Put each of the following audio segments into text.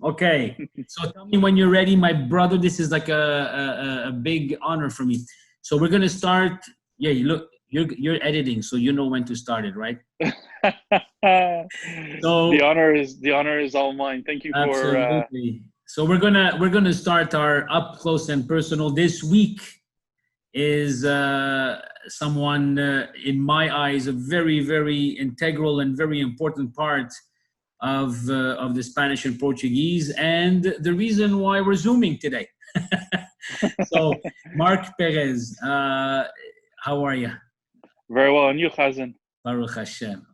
Okay. So tell me when you're ready, my brother. This is like a big honor for me. So we're gonna start. Yeah, you look. You're editing, so you know when to start it, right? The So honor is all mine. Thank you for absolutely. So we're gonna start our up close and personal. This week is someone, in my eyes, a very integral and very important part of the Spanish and Portuguese, and the reason why we're zooming today. So, Marc Perez, how are you? very well. And you, Hazen? Baruch Hashem.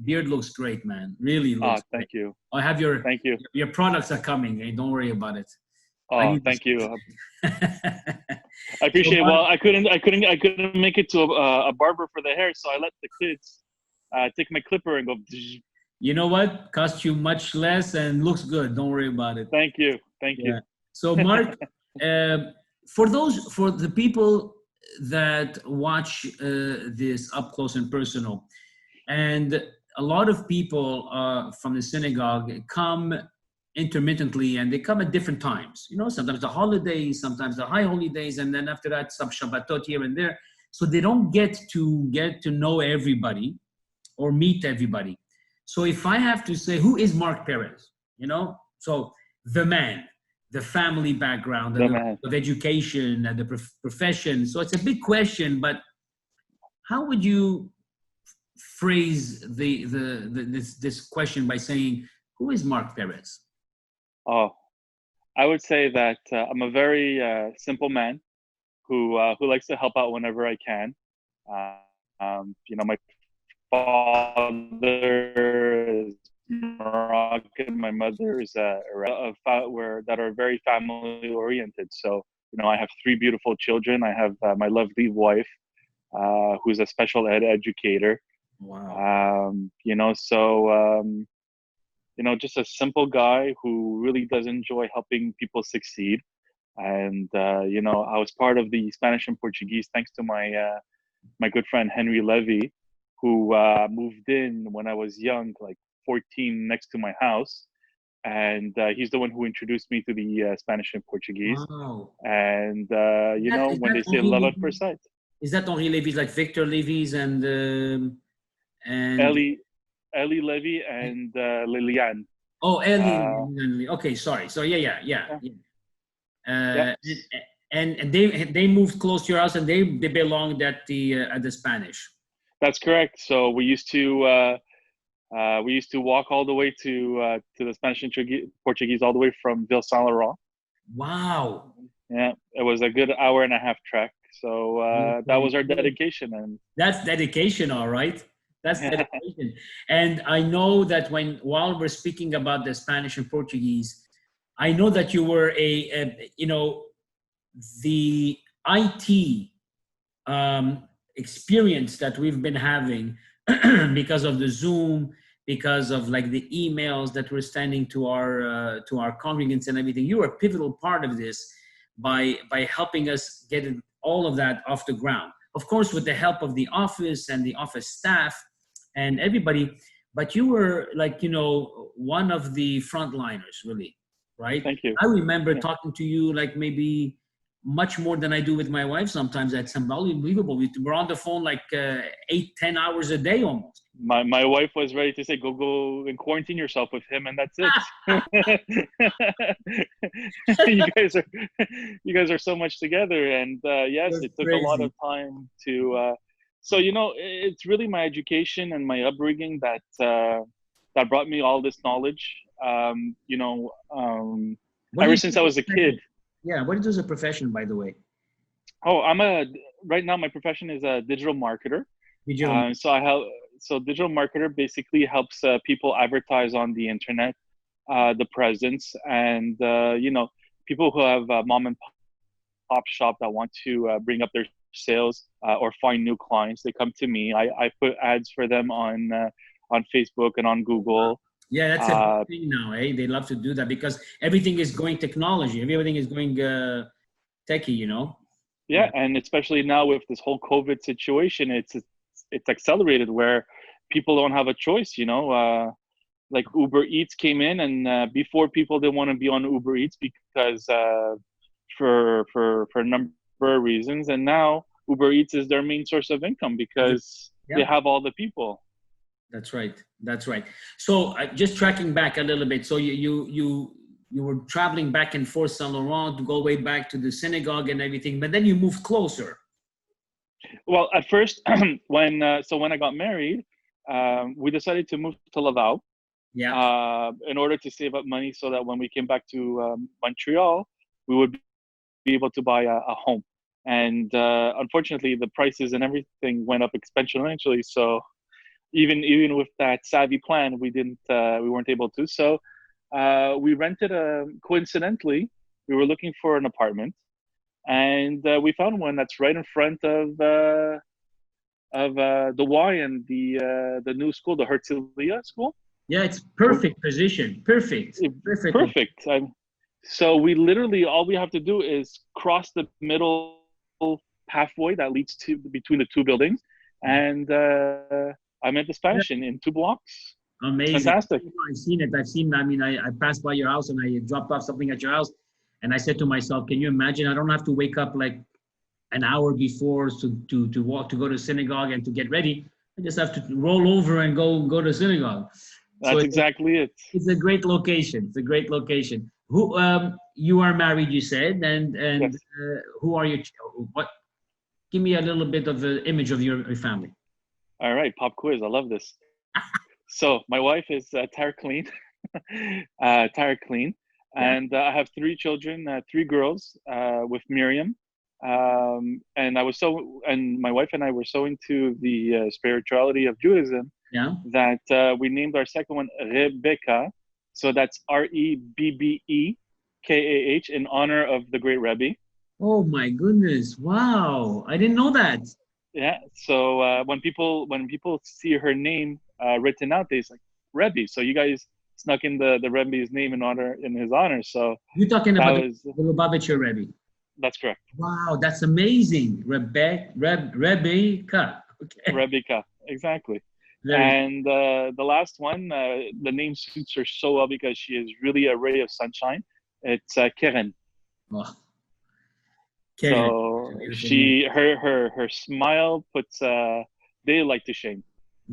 Beard looks great, man. Really looks great. Thank you, I have thank you. your products are coming. Hey, don't worry about it. I need this. Thank you. I So, appreciate it. Marc, Well, I couldn't make it to a barber for the hair, so I let the kids take my clipper and go. you know what? Cost you much less and looks good. Don't worry about it. Thank you, thank you. Yeah. So, Mark, uh, for the people that watch this up close and personal, and a lot of people from the synagogue come intermittently, and they come at different times. You know, sometimes the holidays, sometimes the high holy days, and then after that, some Shabbatot here and there. So they don't get to know everybody or meet everybody. So if I have to say, who is Marc Perez? You know, so the man, the family background, The and the man. of education and the profession. So it's a big question, but how would you phrase this question by saying, who is Marc Perez? Oh, I would say that I'm a very simple man who likes to help out whenever I can. My father is Moroccan. My mother is where that are very family oriented. So I have three beautiful children. I have my lovely wife, who's a special ed educator. Wow. Just a simple guy who really does enjoy helping people succeed. And I was part of the Spanish and Portuguese thanks to my good friend Henry Levy, who moved in when I was young, like 14, next to my house. And he's the one who introduced me to the Spanish and Portuguese. Wow. And Is when that they say Henri love at Levy? first sight, Is that Henri Levy's like Victor Levy's and Ellie, Ellie Levy and Liliane. oh, Uh, Ellie. Okay, sorry. So yeah. yeah, yeah, Uh, and they moved close to your house, and they belonged at the Spanish. that's correct. So we used to walk all the way to the Spanish and Portuguese, all the way from Ville Saint Laurent. Wow. Yeah, it was a good hour and a half trek. So that Okay. was our dedication, and That's dedication, all right. That's dedication. And I know that while we're speaking about the Spanish and Portuguese, I know that you were the IT experience that we've been having because of the Zoom, because of like the emails that we're sending to our congregants and everything. You were a pivotal part of this by helping us get all of that off the ground. Of course, with the help of the office and the office staff and everybody, but you were like one of the frontliners, really, right? thank you. I remember Yeah. talking to you like maybe much more than I do with my wife sometimes. That's unbelievable. We're on the phone like 8-10 hours a day almost. My wife was ready to say, go and quarantine yourself with him, and that's it. you guys are you guys are so much together, and yes, That's it took a lot of crazy. time to. So it's really my education and my upbringing that brought me all this knowledge. What do Ever you do since I as was a a profession? kid. Yeah, what do you do as a profession, by the way? Oh, right now my profession is a digital marketer. Digital. So I help. So digital marketer basically helps people advertise on the internet, the presence, and people who have mom and pop shop that want to bring up their sales or find new clients. They come to me. I put ads for them on Facebook and on Google. Yeah, that's a big Uh, thing now, eh? They love to do that because everything is going technology. Everything is going techie. yeah, Yeah. and especially now with this whole COVID situation, it's accelerated where people don't have a choice. like Uber Eats came in, and before people didn't want to be on Uber Eats because for a number of reasons, and now Uber Eats is their main source of income because they Yeah. have all the people. That's right. That's right. So just tracking back a little bit. So you were traveling back and forth Saint Laurent to go way back to the synagogue and everything, but then you moved closer. Well, at first, when I got married, we decided to move to Laval Yeah. in order to save up money so that when we came back to Montreal, we would be able to buy a home. And unfortunately, the prices and everything went up exponentially. So even with that savvy plan, we weren't able to. So we rented a coincidentally, we were looking for an apartment, and we found one that's right in front of the Y and the new school, the Herzliya school. Yeah, it's perfect position. Perfect. Perfect. Perfect. So we literally all we have to do is cross the middle pathway that leads to between the two buildings, and I'm at the Spanish in 2 blocks. Amazing. Fantastic. I've seen it. I've seen, I mean, I passed by your house and I dropped off something at your house. And I said to myself, can you imagine? I don't have to wake up like an hour before to walk, to go to synagogue and to get ready. I just have to roll over and go to synagogue. That's exactly it. It's a great location. It's a great location. Who you are married, you said, and Yes. Who are you? What? Give me a little bit of the image of your family. All right, pop quiz. I love this. So my wife is Tara Clean, Tara Clean, and I have 3 children, 3 girls with Miriam. And my wife and I were so into the spirituality of Judaism that we named our second one Rebecca. So that's Rebbekah in honor of the great Rebbe. Oh my goodness! Wow, I didn't know that. Yeah. So when people see her name written out, they say Rebbe. So you guys snuck in the Rebbe's name in his honor. So you're talking about the Lubavitcher Rebbe. That's correct. Wow, that's amazing, Rebecca. Okay. Rebecca, exactly. Very and the last one, the name suits her so well because she is really a ray of sunshine. It's Keren. Oh. So her smile puts daylight to shame.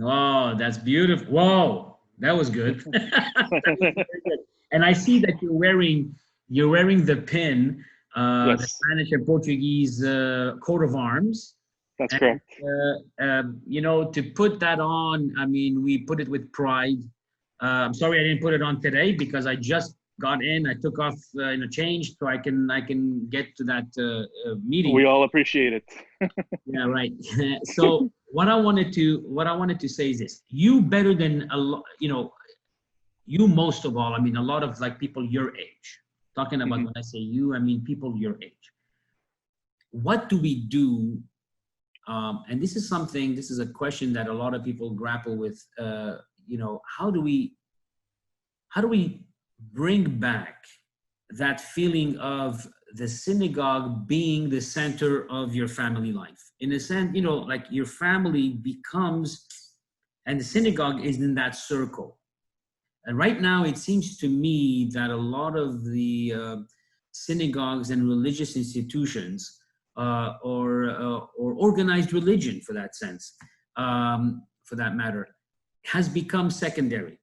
Oh, that's beautiful. Whoa, that was good. That was good. And I see that you're wearing the pin, Yes. the Spanish and Portuguese coat of arms. That's correct. To put that on, I mean, we put it with pride. I'm sorry I didn't put it on today because I just got in. I took off changed so I can get to that meeting. We all appreciate it. Yeah, right. So what I wanted to say is this: you better than a lot, you most of all. I mean, a lot of like people your age. Talking about when I say you, I mean people your age. What do we do? And this is a question that a lot of people grapple with. How do we bring back that feeling of the synagogue being the center of your family life? In a sense, like your family becomes, and the synagogue is in that circle. And right now, it seems to me that a lot of the synagogues and religious institutions or organized religion, for that sense, for that matter, has become secondary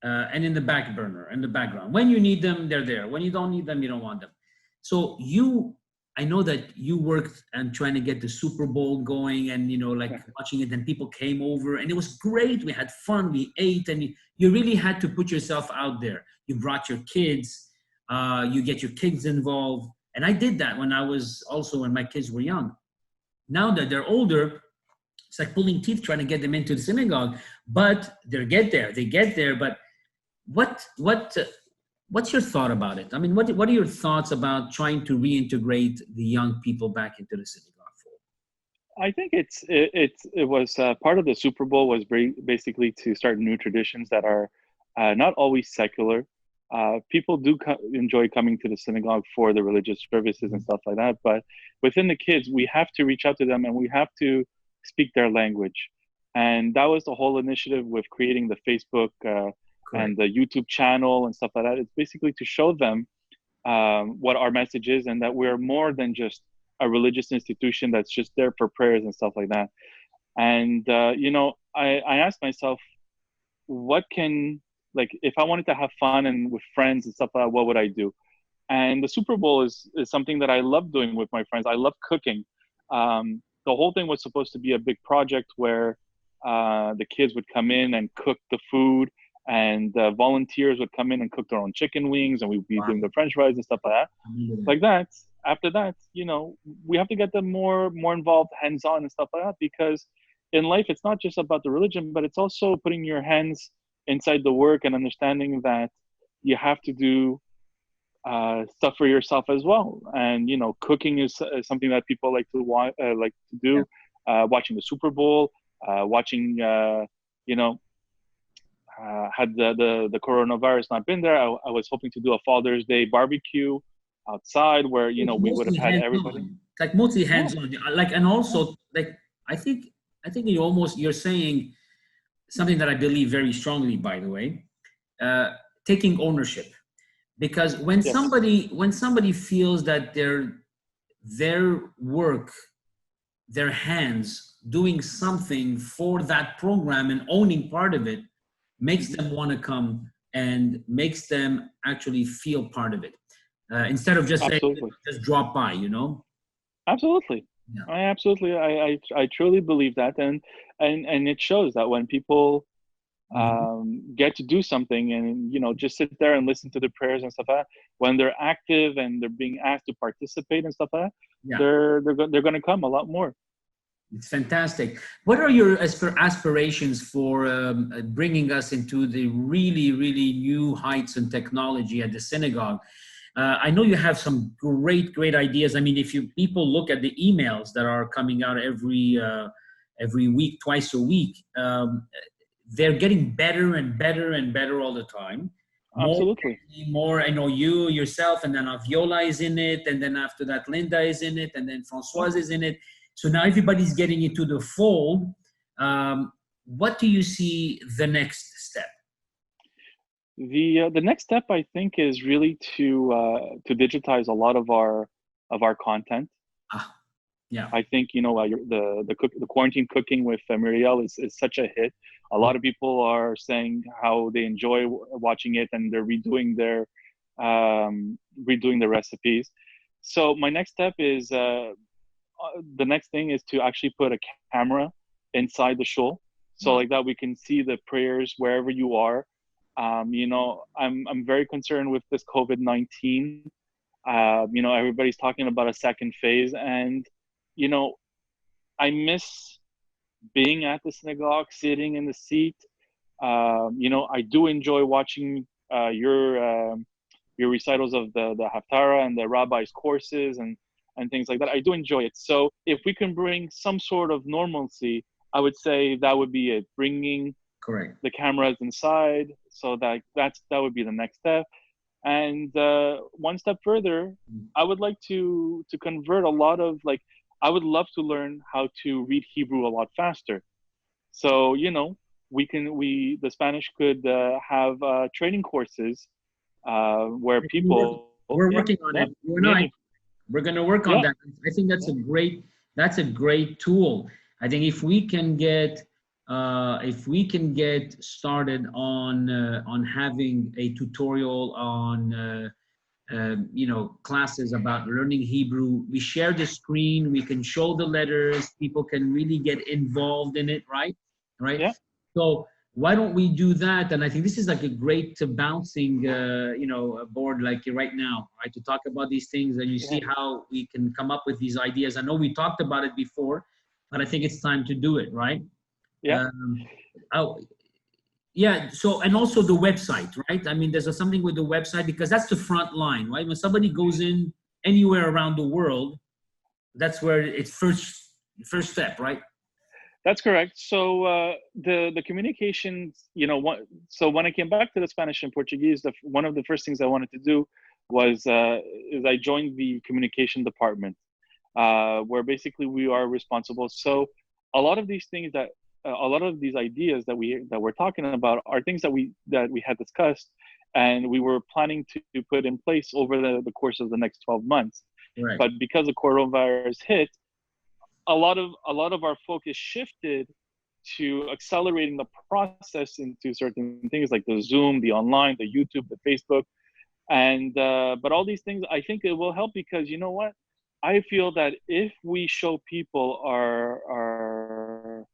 and in the back burner, in the background. When you need them, they're there. When you don't need them, you don't want them. So I know that you worked and trying to get the Super Bowl going and, watching it, and people came over and it was great. We had fun, we ate, and you really had to put yourself out there. You brought your kids, you get your kids involved. And I did that when my kids were young. Now that they're older, it's like pulling teeth trying to get them into the synagogue, but they get there. But what's your thought about it? I mean, what are your thoughts about trying to reintegrate the young people back into the synagogue fold? I think it was part of the Super Bowl was basically to start new traditions that are not always secular. People do enjoy coming to the synagogue for the religious services and stuff like that. But within the kids, we have to reach out to them and we have to speak their language. And that was the whole initiative with creating the Facebook and the YouTube channel and stuff like that. It's basically to show them what our message is, and that we're more than just a religious institution that's just there for prayers and stuff like that. And I asked myself, what can, like, if I wanted to have fun and with friends and stuff like that, what would I do? And the Super Bowl is something that I love doing with my friends. I love cooking. The whole thing was supposed to be a big project where the kids would come in and cook the food, and volunteers would come in and cook their own chicken wings, and we'd be doing the French fries and stuff like that. Like that. After that, we have to get them more involved, hands-on and stuff like that, because in life, it's not just about the religion, but it's also putting your hands inside the work and understanding that you have to do stuff for yourself as well. And cooking is something that people like to do. Watching the Super Bowl, watching had the coronavirus not been there, I was hoping to do a Father's Day barbecue outside where we would have had everybody. Like mostly hands-on, like, and also like I think you're saying something that I believe very strongly, by the way, taking ownership. Because when somebody feels that their work, their hands doing something for that program and owning part of it, makes them want to come and makes them actually feel part of it, instead of just saying, just drop by, Absolutely. Yeah. I truly believe that, and it shows that when people get to do something and just sit there and listen to the prayers and stuff like that, when they're active and they're being asked to participate and stuff like that, they're going to come a lot more. It's fantastic. What are your aspirations for bringing us into the really, really new heights in technology at the synagogue? I know you have some great ideas. I mean, if people look at the emails that are coming out every week, twice a week, they're getting better and better and better all the time. Absolutely. More, I know you yourself, and then Viola is in it, and then after that, Linda is in it, and then Françoise is in it. So now everybody's getting into the fold. What do you see the next step? The next step, I think, is really to digitize a lot of our content. Yeah, I think the quarantine cooking with Muriel is such a hit. A lot of people are saying how they enjoy watching it, and they're redoing their recipes. So my next step is the next thing is to actually put a camera inside the shul, so like that we can see the prayers wherever you are. I'm very concerned with this COVID-19. Everybody's talking about a second phase, and I miss being at the synagogue, sitting in the seat. I do enjoy watching your recitals of the Haftarah and the rabbi's courses and things like that. I do enjoy it. So if we can bring some sort of normalcy, I would say that would be it. Bringing the cameras inside, so that would be the next step. And one step further, I would like to convert a lot of, like, I would love to learn how to read Hebrew a lot faster. So the Spanish could have training courses where people. We're working on it. You and I, we're going to work on that. I think that's a great tool. I think if we can get started on having a tutorial on classes about learning Hebrew, we share the screen, we can show the letters, people can really get involved in it, right? Yeah. So why don't we do that? And I think this is like a great bouncing board, like right now, right, to talk about these things, and you see how we can come up with these ideas. I know we talked about it before, but I think it's time to do it, right? Yeah. So, and also the website, right? I mean, there's something with the website, because that's the front line, right? When somebody goes in anywhere around the world, that's where it's first step, right? That's correct. So the communications, so when I came back to the Spanish and Portuguese, one of the first things I wanted to do was is I joined the communication department, where basically we are responsible. So a lot of these things that a lot of these ideas that we're talking about are things that we had discussed, and we were planning to put in place over the course of the next 12 months. Right. But because the coronavirus hit, a lot of our focus shifted to accelerating the process into certain things like the Zoom, the online, the YouTube, the Facebook, and but all these things, I think it will help, because you know what, I feel that if we show people our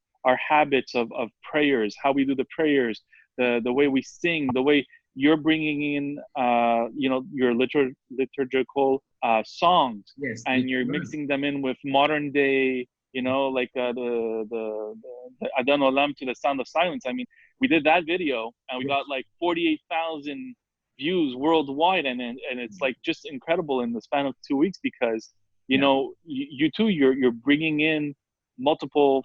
habits of prayers, how we do the prayers, the way we sing, the way you're bringing in your liturgical songs, Yes. and you're mixing them in with modern day, like the Adon Olam to the Sound of Silence. I mean, we did that video and we got like 48,000 views worldwide, and it's like just incredible in the span of 2 weeks, because you too, you're bringing in multiple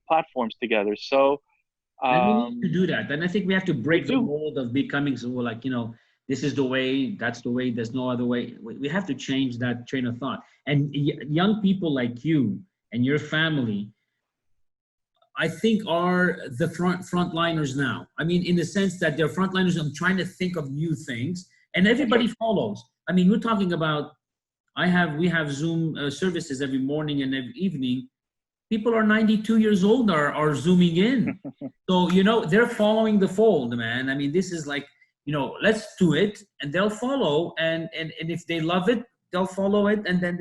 platforms together. So and we need to do that. And I think we have to break the do. mold of becoming so like, this is the way, that's the way, there's no other way. We have to change that train of thought. And young people like you and your family, I think, are the frontliners now. I mean, in the sense that they're frontliners and trying to think of new things, and everybody follows. I mean, we're talking about, we have Zoom services every morning and every evening. People are 92 years old are zooming in. So, they're following the fold, man. I mean, this is like, let's do it, and they'll follow. And if they love it, they'll follow it. And then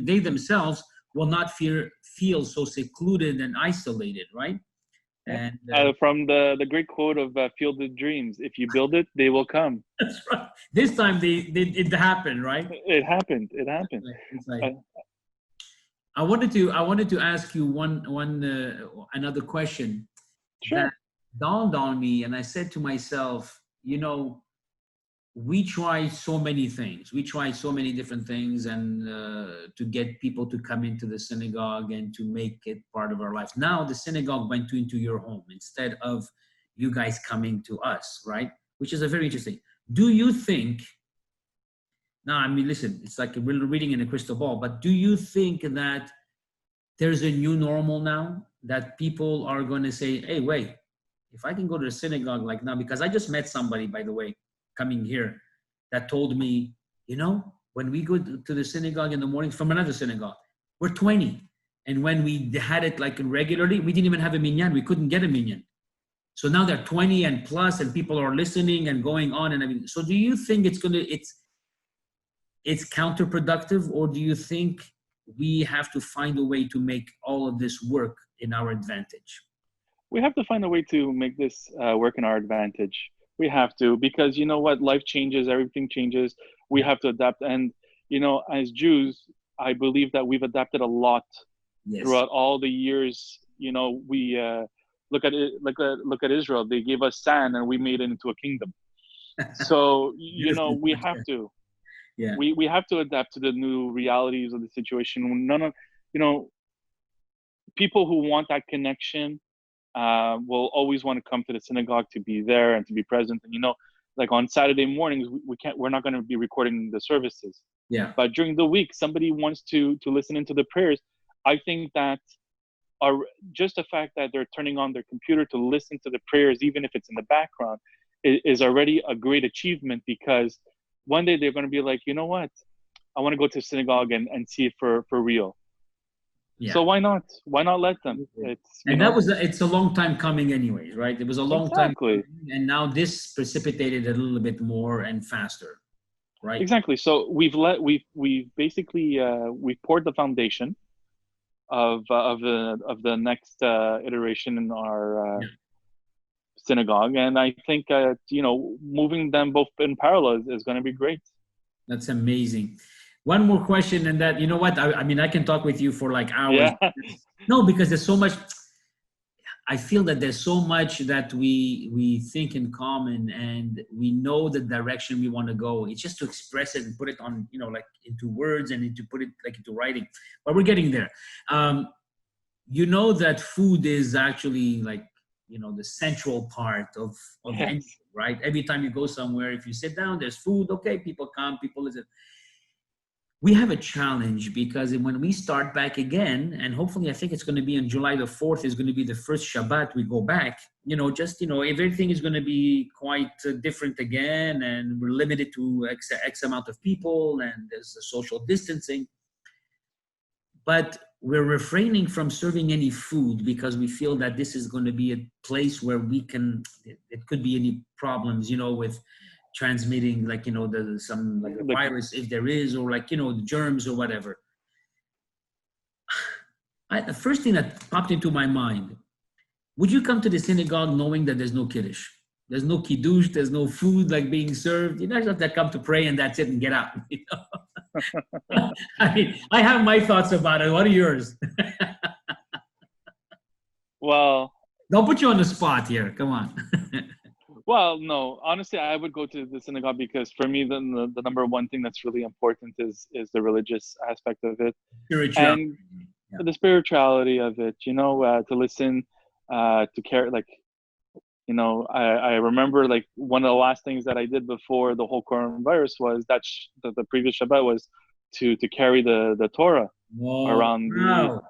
they themselves will not feel so secluded and isolated, right? Yeah. And From the great quote of Field of Dreams, if you build it, they will come. that's right. This time it happened, right? It happened. It's like, I wanted to ask you another question. Sure. That dawned on me, and I said to myself, we try so many things. We try so many different things, and to get people to come into the synagogue and to make it part of our life. Now the synagogue went into your home instead of you guys coming to us, right? Which is a very interesting. Do you think? Now, I mean, listen, it's like we're reading in a crystal ball, but do you think that there's a new normal now, that people are going to say, hey, wait, if I can go to the synagogue like now, because I just met somebody, by the way, coming here, that told me, when we go to the synagogue in the morning from another synagogue, we're 20. And when we had it like regularly, we didn't even have a minyan. We couldn't get a minyan. So now they're 20 and plus, and people are listening and going on and everything. So do you think it's counterproductive, or do you think we have to find a way to make all of this work in our advantage? We have to find a way to make this work in our advantage. We have to, because you know what, life changes, everything changes. We have to adapt. And, as Jews, I believe that we've adapted a lot throughout all the years. We look at Israel. They gave us sand and we made it into a kingdom. So, we have to. Yeah. We have to adapt to the new realities of the situation. People who want that connection will always want to come to the synagogue, to be there and to be present. And like on Saturday mornings, we're not going to be recording the services. Yeah. But during the week, somebody wants to listen into the prayers. I think that just the fact that they're turning on their computer to listen to the prayers, even if it's in the background, is already a great achievement, because one day they're going to be like, you know what, I want to go to synagogue and see it for real. Yeah. So why not let them? It's a long time coming anyways, right? It was a long time coming, and now this precipitated a little bit more and faster, right? Exactly. So we've basically we've poured the foundation of the next iteration in our synagogue, and I think moving them both in parallel is going to be great. That's amazing. One more question, and that, what, I mean, I can talk with you for like hours. Yeah. No, because there's so much. I feel that there's so much that we think in common, and we know the direction we want to go. It's just to express it and put it on, like into words, and to put it like into writing. But we're getting there. That food is actually like, the central part of anything, right? Every time you go somewhere, if you sit down, there's food. Okay, people come, people listen. we have a challenge because when we start back again, and hopefully I think it's going to be on July the 4th is going to be the first Shabbat we go back, everything is going to be quite different again, and we're limited to X amount of people, and there's a social distancing. But we're refraining from serving any food because we feel that this is going to be a place where it could be any problems, with transmitting, the virus, if there is, or the germs or whatever. The first thing that popped into my mind, would you come to the synagogue knowing that there's no kiddush? There's no kiddush, there's no food being served. You're not just that come to pray and that's it and get out. I mean, I have my thoughts about it. What are yours? Well, don't put you on the spot here. Come on. Well, no, honestly, I would go to the synagogue because for me, the number one thing that's really important is the religious aspect of it. Spirituality. And the spirituality of it, to listen, to care, I remember one of the last things that I did before the whole coronavirus was the previous Shabbat was to carry the Torah around. Wow.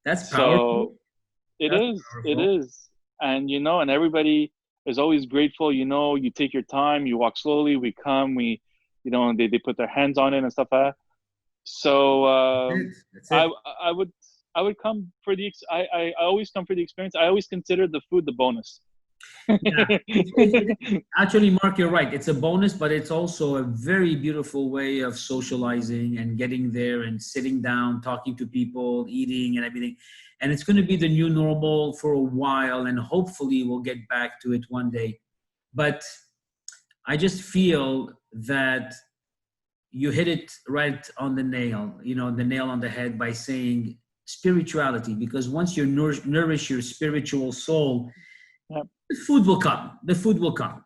That's powerful. So it is. And, and everybody is always grateful. You take your time, you walk slowly, we come, they put their hands on it and stuff like that. So That's it. I would come for I always come for the experience. I always consider the food the bonus. Yeah. Actually, Mark, you're right. It's a bonus, but it's also a very beautiful way of socializing and getting there and sitting down, talking to people, eating and everything. And it's going to be the new normal for a while, and hopefully we'll get back to it one day. But I just feel that you hit it right on the nail, the nail on the head by saying spirituality, because once you nourish your spiritual soul, yep, the food will come. The food will come.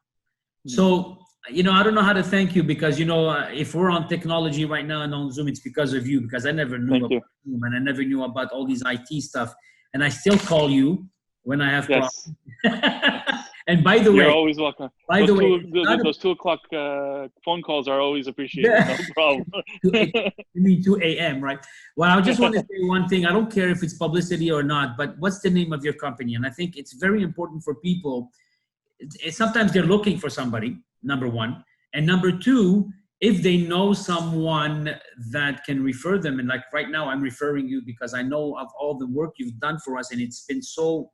So, I don't know how to thank you because, if we're on technology right now and on Zoom, it's because of you, because I never knew about Zoom and I never knew about all these IT stuff. And I still call you when I have problems. And by the way, you're always welcome. Those 2 o'clock phone calls are always appreciated. No problem. You mean 2 a.m., right? Well, I just want to say one thing. I don't care if it's publicity or not, but what's the name of your company? And I think it's very important for people. Sometimes they're looking for somebody, number one. And number two, if they know someone that can refer them, and right now I'm referring you because I know of all the work you've done for us, and it's been so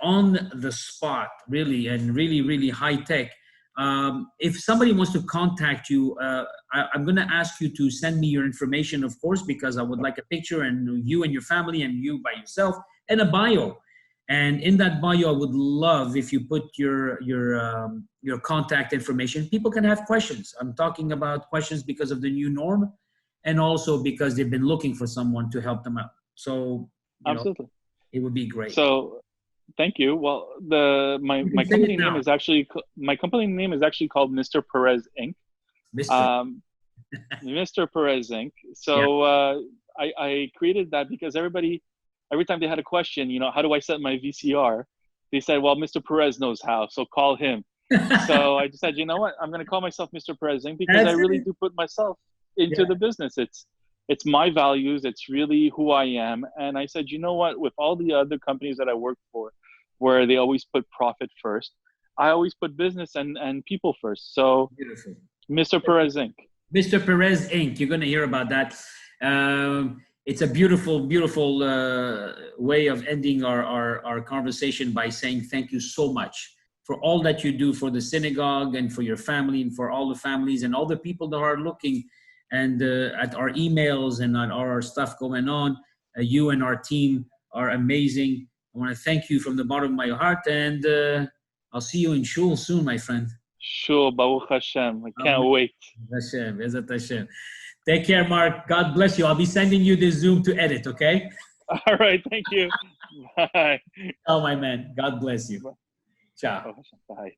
on the spot, really, and really, really high tech. If somebody wants to contact you, I'm going to ask you to send me your information, of course, because I would like a picture and you and your family and you by yourself and a bio. And in that bio, I would love if you put your contact information. People can have questions. I'm talking about questions because of the new norm, and also because they've been looking for someone to help them out. So, absolutely, it would be great. So, thank you. Well, my company name is actually called Mr. Perez Inc. Mr. Perez Inc. So I created that because every time they had a question, how do I set my VCR? They said, well, Mr. Perez knows how, so call him. So I just said, you know what? I'm going to call myself Mr. Perez Inc. because I really do put myself into the business. It's my values. It's really who I am. And I said, you know what? With all the other companies that I work for, where they always put profit first, I always put business and people first. So beautiful. Mr. Perez Inc. Mr. Perez Inc. You're going to hear about that. It's a beautiful, beautiful way of ending our conversation by saying thank you so much for all that you do for the synagogue and for your family and for all the families and all the people that are looking and at our emails and at our stuff going on. You and our team are amazing. I want to thank you from the bottom of my heart, and I'll see you in Shul soon, my friend. Shul, Baruch Hashem. I can't wait. Hashem, Bezat Hashem. Take care, Mark. God bless you. I'll be sending you the Zoom to edit, okay? All right. Thank you. Bye. Oh, my man. God bless you. Ciao. Bye.